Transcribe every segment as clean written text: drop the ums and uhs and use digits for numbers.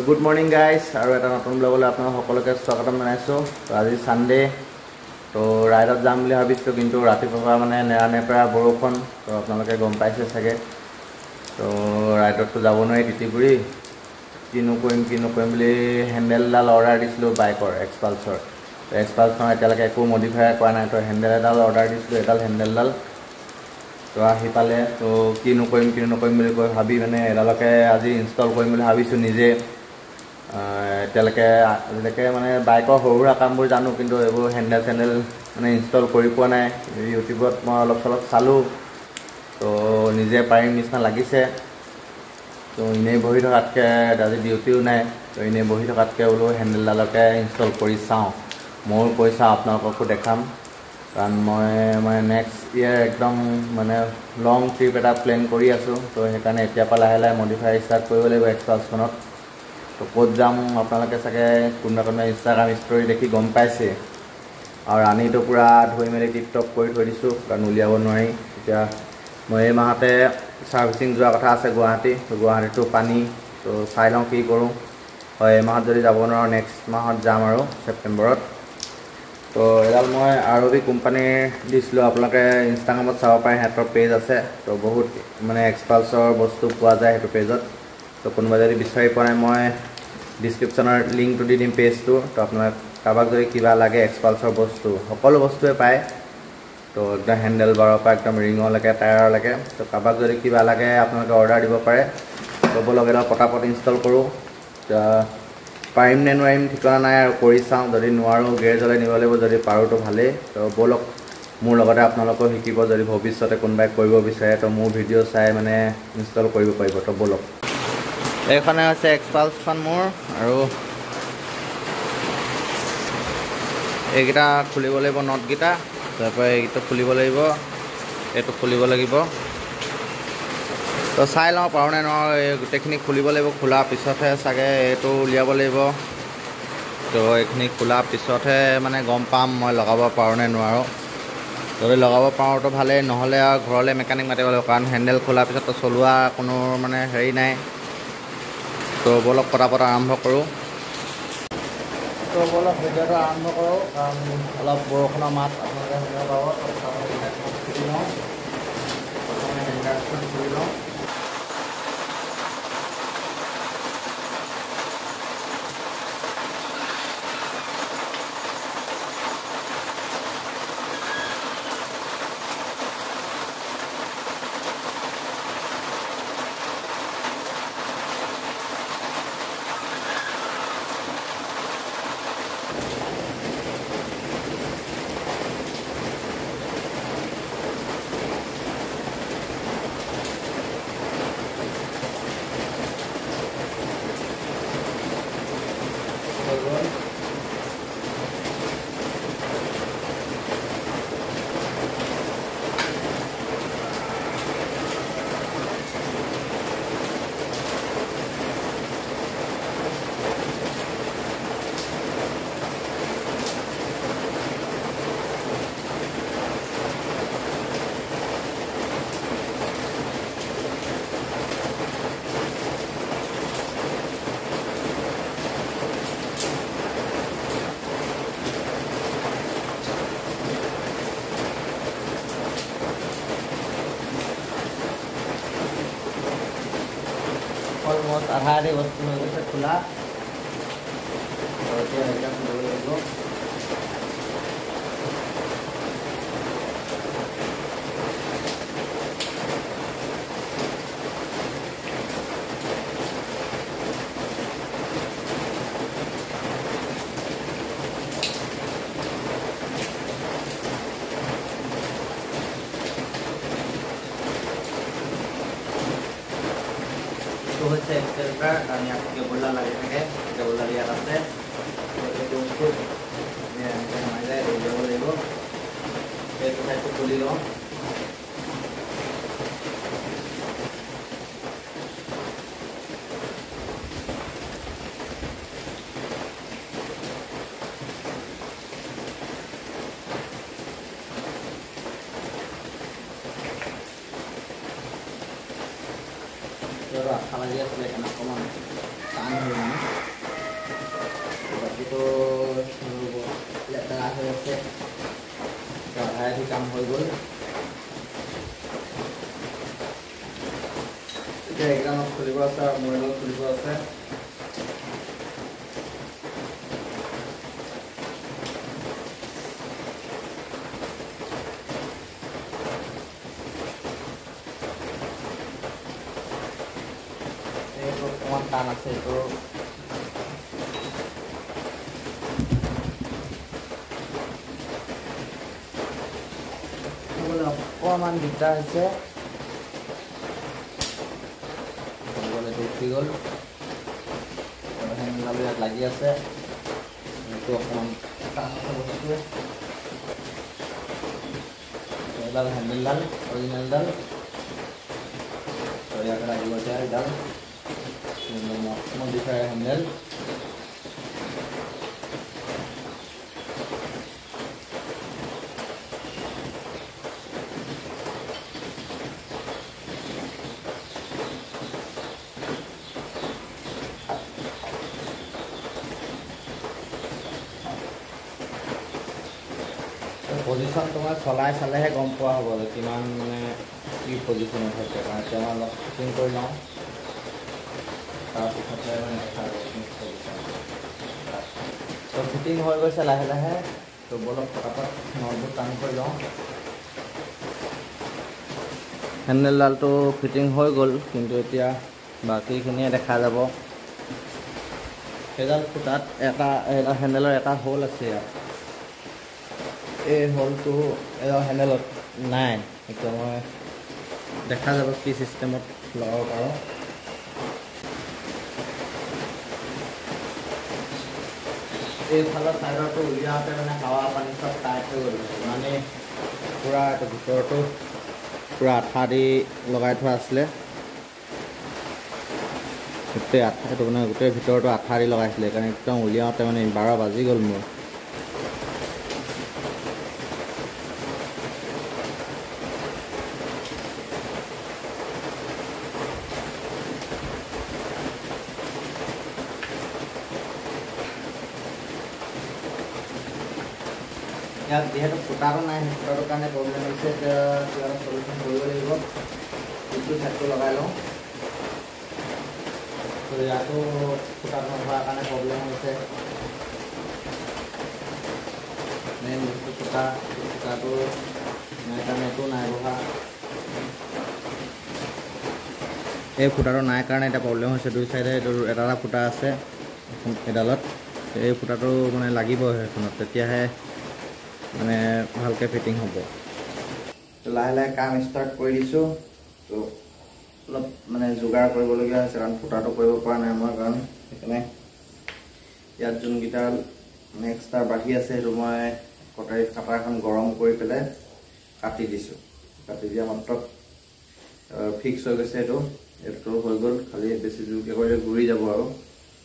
Good morning guys আৰু এটা নতুন ব্লগলৈ আপোনালোক সকলোকে স্বাগতম জনাইছোঁ। তো আজি ছানডে, তো ৰাইডত যাম বুলি ভাবিছিলোঁ, কিন্তু ৰাতিপুৱা মানে নেৰানেপেৰা বৰষুণ, তো আপোনালোকে গম পাইছে চাগে। তো ৰাইডততো যাব নোৱাৰি তিতিবুৰি, কিনো কৰিম বুলি হেণ্ডেলডাল অৰ্ডাৰ দিছিলোঁ বাইকৰ এক্সপালছৰ। তো এক্সপালছখন এতিয়ালৈকে একো মডিফাই কৰা নাই। তো হেণ্ডেল এডাল অৰ্ডাৰ দিছিলোঁ, এডাল হেণ্ডেলডাল তো আহি পালে। তো কিনো কৰিম বুলি কৈ ভাবি মানে এডালকে আজি ইনষ্টল কৰিম বুলি ভাবিছোঁ নিজে। আজিলৈকে মানে বাইকৰ সৰু সুৰা কামবোৰ জানো, কিন্তু এইবোৰ হেণ্ডেল মানে ইনষ্টল কৰি পোৱা নাই। ইউটিউবত মই অলপ চলপ চালোঁ, তো নিজে পাৰিম নিচিনা লাগিছে। তো এনেই বহি থকাতকৈ, আজি ডিউটিও নাই, তো এনেই বহি থকাতকৈ বোলো হেণ্ডেলডালকে ইনষ্টল কৰি চাওঁ। ময়ো কৈ চাওঁ, আপোনালোককো দেখাম। কাৰণ মই নেক্সট ইয়েৰ একদম মানে লং ট্ৰিপ এটা প্লেন কৰি আছোঁ। তো সেইকাৰণে এতিয়াৰ পৰা লাহে লাহে মডিফাই ষ্টাৰ্ট কৰিব লাগিব এক্সপালছখনত। তো ক'ত যাম আপোনালোকে চাগে কোনোবা ইনষ্টাগ্ৰাম ষ্টৰি দেখি গম পাইছে। আৰু ৰাণীটো পূৰা ধুই মেলি টিপটপ কৰি থৈ দিছোঁ, কাৰণ উলিয়াব নোৱাৰি। এতিয়া মই এই মাহতে ছাৰ্ভিচিং যোৱা কথা আছে গুৱাহাটী। তো গুৱাহাটীতো পানী, তো চাই লওঁ কি কৰোঁ। হয়, এই মাহত যদি যাব নোৱাৰোঁ নেক্সট মাহত যাম আৰু ছেপ্টেম্বৰত। তো এডাল মই ROV কোম্পানীৰ দিছিলোঁ, আপোনালোকে ইনষ্টাগ্ৰামত চাব পাৰে, সিহঁতৰ পেজ আছে। তো বহুত মানে এক্সপালছৰ বস্তু পোৱা যায় সেইটো পেজত। তো কোনোবা যদি বিচাৰি পোৱা নাই, মই ডিছক্ৰিপশ্যনৰ লিংকটো দি দিম পেজটো। তো আপোনাক কাৰোবাক যদি কিবা লাগে এক্সপালছৰ বস্তু, সকলো বস্তুৱে পায়। তো একদম হেণ্ডেল বাৰৰ পৰা একদম ৰিঙলৈকে টায়াৰলৈকে। তো কাৰোবাক যদি কিবা লাগে আপোনালোকে অৰ্ডাৰ দিব পাৰে। তো ব'লক এডাল পটাপট ইনষ্টল কৰোঁ। পাৰিম নে নোৱাৰিম ঠিকনা নাই, আৰু কৰি চাওঁ। যদি নোৱাৰোঁ গেৰেজলৈ নিব লাগিব, যদি পাৰোঁতো ভালেই। তো ব'লক মোৰ লগতে আপোনালোকেও শিকিব, যদি ভৱিষ্যতে কোনোবাই কৰিব বিচাৰে, তো মোৰ ভিডিঅ' চাই মানে ইনষ্টল কৰিব পাৰিব। তো ব'লক, এইখনে হৈছে এক্সপালছখন মোৰ। আৰু এইকেইটা খুলিব লাগিব, নটকেইটা। তাৰপৰা এইটো খুলিব লাগিব, এইটো খুলিব লাগিব। তো চাই লওঁ পাৰোঁ নে নোৱাৰোঁ। এই গোটেইখিনি খুলিব লাগিব, খোলাৰ পিছতহে চাগে এইটো উলিয়াব লাগিব। তো এইখিনি খোলাৰ পিছতহে মানে গম পাম মই লগাব পাৰোঁ নে নোৱাৰোঁ। যদি লগাব পাৰোঁতো ভালেই, নহ'লে আৰু ঘৰলৈ মেকানিক মাতিব লাগিব, কাৰণ হেণ্ডেল খোলাৰ পিছততো চলোৱা কোনো মানে হেৰি নাই। তো ব'লক পটাপট আৰম্ভ কৰোঁ। তো ব'লক ভিডিঅ'টো আৰম্ভ কৰোঁ, কাৰণ অলপ বৰষুণৰ মাত আপোনালোকে শুনিব পাব। তো হেণ্ডেলখন খুলি লওঁ, প্ৰথমে হেণ্ডেলখন খুলি লওঁ। অলমোষ্ট আধা বস্তু হৈ গৈছে খোলা। এতিয়া একদম খুলিব লাগিব। হৈছে এক্সেলটাৰ, কাৰণ ইয়াত কেবুলডাল লাগি থাকে, কেবুলডাল ইয়াত আছে। এইটো বস্তু এনেকৈ নমাই যায়, উলিয়াব লাগিব। এইটো চাইডটো খুলি লওঁ। আঠা লাগি আছিলে সেইকাৰণে অকণমান টান হ'ল মানে বাকীটো লেতেৰা হৈ আছে আধা আধি কাম হৈ গ'ল এতিয়া এক্সামত খুলিব আছে আৰু মোৰ লগত খুলিব আছে এইটো অকণমান টান আছে এইটো অকণমান দিগদাৰ হৈছে উঠি গ'ল হেণ্ডেলডাল ইয়াত লাগি আছে এইটো অকণমান টান আছে বস্তুটোৱে এইডাল হেণ্ডেলডাল অৰিজিনেলডাল ইয়াতে লাগিব এতিয়া এইডাল মডিফাই হেণ্ডেল পজিশ্যন তোমাৰ চলাই চালেহে গম পোৱা হ'ব যে কিমান মানে কি পজিশ্যনত হৈছে কাৰণ এতিয়া মই অলপ ফিটিং কৰি লওঁ তাৰপিছতে মানে দেখা যাব পজিশ্যন তো ফিটিং হৈ গৈছে লাহে লাহে তো বলক ফটাফট নলবোৰ টান কৰি লওঁ হেণ্ডেলডালটো ফিটিং হৈ গ'ল কিন্তু এতিয়া বাকীখিনিয়ে দেখা যাব সেইডাল ফুটাত এটা হেণ্ডেলৰ এটা হোল আছে ইয়াত এই হোলটো হেণ্ডেলত নাই এতিয়া মই দেখা যাব কি চিষ্টেমত লগাব পাৰোঁ এইফালৰ চাইডৰটো উলিয়াওঁতে মানে হাৱা পানী চব টাইট হৈ গ'ল মানে পূৰা এইটো ভিতৰটো পূৰা আঠা দি লগাই থোৱা আছিলে গোটেই এইটো মানে গোটেই ভিতৰটো আঠা দি লগাইছিলে সেইকাৰণে একদম উলিয়াওঁতে মানে 12 বাজি গ'ল মোৰ ইয়াত যিহেতু ফুটাটো নাই ফুটাটোৰ কাৰণে প্ৰব্লেম হৈছে এতিয়া কিবা এটা চলিউশ্যন কৰিব লাগিব ইটো ছাইডটো লগাই লওঁ তো ইয়াতো ফুটাটো নোহোৱাৰ কাৰণে প্ৰব্লেম হৈছে মেইন বস্তু ফুটাটো নাই কাৰণে এইটো নাই বহা এই ফুটাটো নাই কাৰণে এতিয়া প্ৰব্লেম হৈছে দুই চাইডে এইটো এটা ফুটা আছে এডালত এই ফুটাটো মানে লাগিব সেইখনত তেতিয়াহে মানে ভালকৈ ফিটিং হ'ব তো লাহে লাহে কাম ষ্টাৰ্ট কৰি দিছোঁ তো অলপ মানে যোগাৰ কৰিবলগীয়া হৈছে কাৰণ ফুটাটো কৰিব পৰা নাই মই কাৰণ সেইকাৰণে ইয়াত যোনকেইটা মানে এক্সট্ৰা বাঢ়ি আছে সেইটো মই কটাৰী কাটাৰখন গৰম কৰি পেলাই কাটি দিছোঁ কাটি দিয়া মাত্ৰ ফিক্স হৈ গৈছে এইটো হৈ গ'ল খালি বেছি জোৰকৈ কৰিলে ঘূৰি যাব আৰু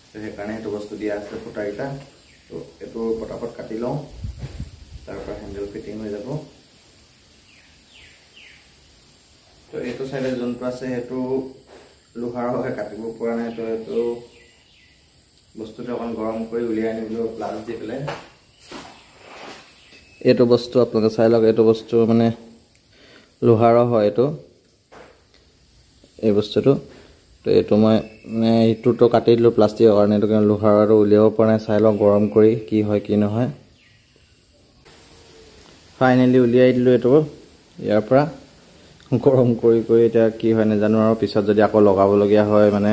তো সেইকাৰণে সেইটো বস্তু দিয়া আছে ফুটাকেইটা তো এইটো পটাপট কাটি লওঁ তাৰপৰা হেণ্ডেল ফিটিং হৈ যাব তো এইটো চাইডে যোনটো আছে সেইটো লোহাৰৰ হয় কাটিব পৰা নাই তো এইটো বস্তুটো অকণ গৰম কৰি উলিয়াই আনিবলৈ প্লাছ দি পেলাই এইটো বস্তু আপোনালোকে চাই লওক এইটো বস্তু মানে লোহাৰৰ হয় এইটো এই বস্তুটো তো এইটো মই মানে ইটোতো কাটি দিলোঁ প্লাষ্টিকৰ কাৰণে এইটো কিন্তু লোহাৰটো উলিয়াব পৰা নাই চাই লওক গৰম কৰি কি হয় কি নহয় ফাইনেলি উলিয়াই দিলোঁ এইটো ইয়াৰ পৰা গৰম কৰি এতিয়া কি হয় নাজানো আৰু পিছত যদি আকৌ লগাবলগীয়া হয় মানে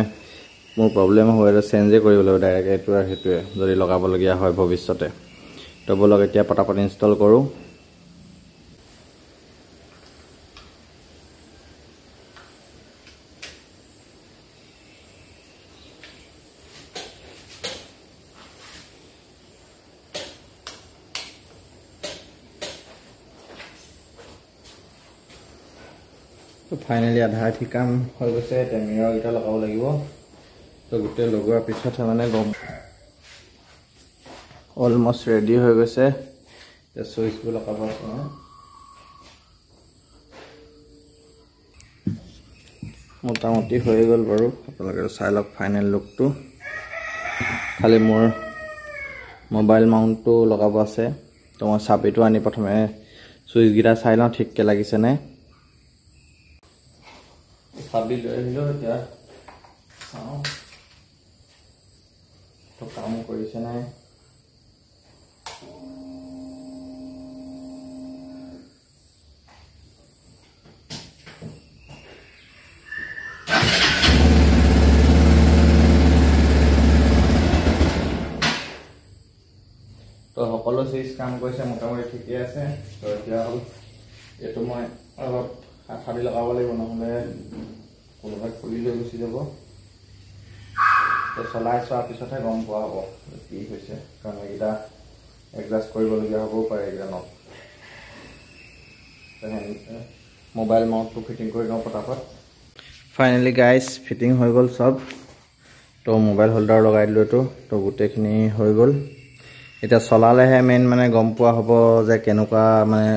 মোৰ প্ৰব্লেম হয় আৰু চেঞ্জে কৰিব লাগিব ডাইৰেক্ট এইটো আৰু সেইটোৱে যদি লগাবলগীয়া হয় ভৱিষ্যতে তো বলক এতিয়া পটাপট ইনষ্টল কৰোঁ তো ফাইনেলি আধা আধি কাম হৈ গৈছে এতিয়া মিৰৰকেইটা লগাব লাগিব তো গোটেই লগোৱাৰ পিছতহে মানে গম অলমষ্ট ৰেডি হৈ গৈছে এতিয়া চুইচবোৰ লগাব আছে মোটামুটি হৈ গ'ল বাৰু আপোনালোকে চাই লওক ফাইনেল লুকটো খালি মোৰ মোবাইল মাউণ্টটো লগাব আছে তো মই চাবিটো আনি প্ৰথমে সুইচকেইটা চাই লওঁ ঠিককৈ লাগিছেনে চাবি লৈ আহিলোঁ এতিয়া চাওঁ তো কাম কৰিছে নাই তো সকলো সুইচ কাম কৰিছে মোটামুটি ঠিকেই আছে তো এতিয়া হ'ল এইটো মই অলপ সাবি লগাব লাগিব নহ'লে কোনোবাই খুলি লৈ গুচি যাব তো চলাই চোৱাৰ পিছতহে গম পোৱা হ'ব কি হৈছে কাৰণ এইকেইটা এডজাষ্ট কৰিবলগীয়া হ'বও পাৰে এইকেইটা নট মোবাইল মাউণ্টটো ফিটিং কৰি লওঁ পটাপট ফাইনেলি গাইজ ফিটিং হৈ গ'ল চব তো মোবাইল হোল্ডাৰ লগাই দিলোঁ এইটো তো গোটেইখিনি হৈ গ'ল এতিয়া চলালেহে মেইন মানে গম পোৱা হ'ব যে কেনেকুৱা মানে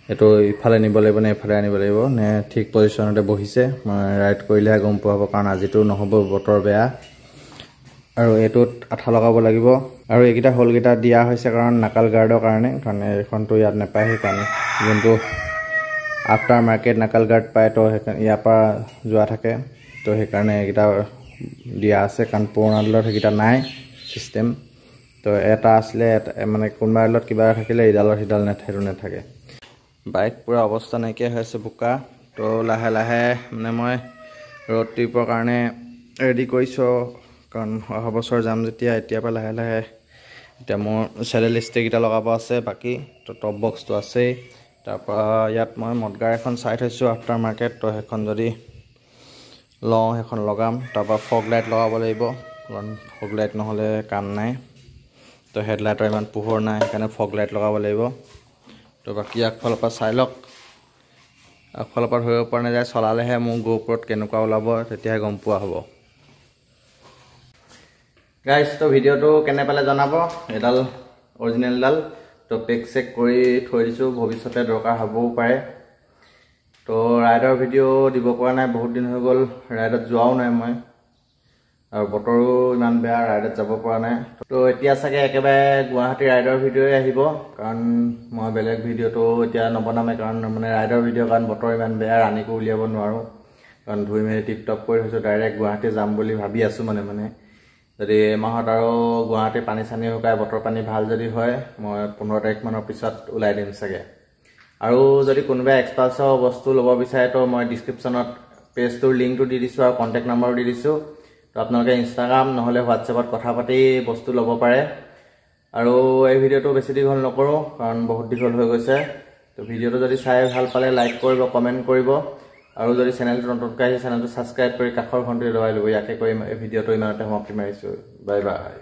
এইটো ইফালে নিব লাগিব নে ইফালে আনিব লাগিব নে ঠিক পজিশ্যনতে বহিছে ৰাইড কৰিলেহে গম পোৱা হ'ব কাৰণ আজিতো নহ'ব বতৰ বেয়া আৰু এইটোত আঠা লগাব লাগিব আৰু এইকেইটা হোলকেইটা দিয়া হৈছে কাৰণ নাকাল গাৰ্ডৰ কাৰণে কাৰণ এইখনটো ইয়াত নাপায় সেইকাৰণে যোনটো আফটাৰ মাৰ্কেট নাকাল গাৰ্ড পায় তো ইয়াৰ পৰা যোৱা থাকে তো সেইকাৰণে এইকেইটা দিয়া আছে কাৰণ পুৰণা দলত সেইকেইটা নাই চিষ্টেম তো এটা আছিলে মানে কোনোবা এডালত কিবা থাকিলে ইডালৰ সিডাল নাথাকে বাইক পুৰা অৱস্থা নাইকিয়া হৈ আছে বোকা তো লাহে লাহে মানে মই ৰোড ট্ৰিপৰ কাৰণে ৰেডি কৰিছোঁ কাৰণ অহা বছৰ যাম যেতিয়া এতিয়াৰ পৰা লাহে লাহে এতিয়া মোৰ চেডেল ষ্টেকেইটা লগাব আছে বাকী তো টপ বক্সটো আছেই তাৰপৰা ইয়াত মই মদগাৰ এখন চাই থৈছোঁ আফটাৰ মাৰ্কেট তো সেইখন যদি লওঁ সেইখন লগাম তাৰপৰা ফগ লাইট লগাব লাগিব কাৰণ ফগ লাইট নহ'লে কাম নাই তো হেডলাইটৰ ইমান পোহৰ নাই সেইকাৰণে ফগ লাইট লগাব লাগিব তো বাকী আগফালৰ পৰা চাই লওক আগফালৰ পৰা ধৰিব পৰা নাযায় চলালেহে মোৰ গোপ্ৰত কেনেকুৱা ওলাব তেতিয়াহে গম পোৱা হ'ব গাইজ তো ভিডিঅ'টো কেনে পালে জনাব এডাল অৰিজিনেলডাল তো পেক চেক কৰি থৈ দিছোঁ ভৱিষ্যতে দৰকাৰ হ'বও পাৰে তো ৰাইডৰ ভিডিঅ' দিব পৰা নাই বহুত দিন হৈ গ'ল ৰাইডত যোৱাও নাই মই আৰু বতৰো ইমান বেয়া ৰাইডত যাব পৰা নাই তো এতিয়া চাগে একেবাৰে গুৱাহাটী ৰাইডৰ ভিডিঅ'ই আহিব কাৰণ মই বেলেগ ভিডিঅ'টো এতিয়া নবনামে কাৰণ মানে ৰাইডৰ ভিডিঅ' কাৰণ বতৰ ইমান বেয়া ৰাণীকো উলিয়াব নোৱাৰোঁ কাৰণ ধুই মেলি টিপ টপ কৰি থৈছোঁ ডাইৰেক্ট গুৱাহাটী যাম বুলি ভাবি আছোঁ মানে যদি এই মাহত আৰু গুৱাহাটী পানী চানী শুকাই বতৰ পানী ভাল যদি হয় মই 15 তাৰিখমানৰ পিছত ওলাই দিম চাগে আৰু যদি কোনোবাই এক্সপালছৰ বস্তু ল'ব বিচাৰে তো মই ডিছক্ৰিপশ্যনত পেজটোৰ লিংকটো দি দিছোঁ আৰু কণ্টেক্ট নাম্বাৰো দি দিছোঁ তো আপোনালোকে ইনষ্টাগ্ৰাম নহ'লে হোৱাটছএপত কথা পাতি বস্তু ল'ব পাৰে আৰু এই ভিডিঅ'টো বেছি দীঘল নকৰোঁ কাৰণ বহুত দীঘল হৈ গৈছে তো ভিডিঅ'টো যদি চাই ভাল পালে লাইক কৰিব কমেণ্ট কৰিব আৰু যদি চেনেলটো নতুনকৈ আহিছে চেনেলটো ছাবস্ক্ৰাইব কৰি কাষৰ ঘণ্টি দবাই ল'ব ইয়াকে কৰি এই ভিডিঅ'টো ইমানতে সমাপ্তি মাৰিছোঁ বাই বাই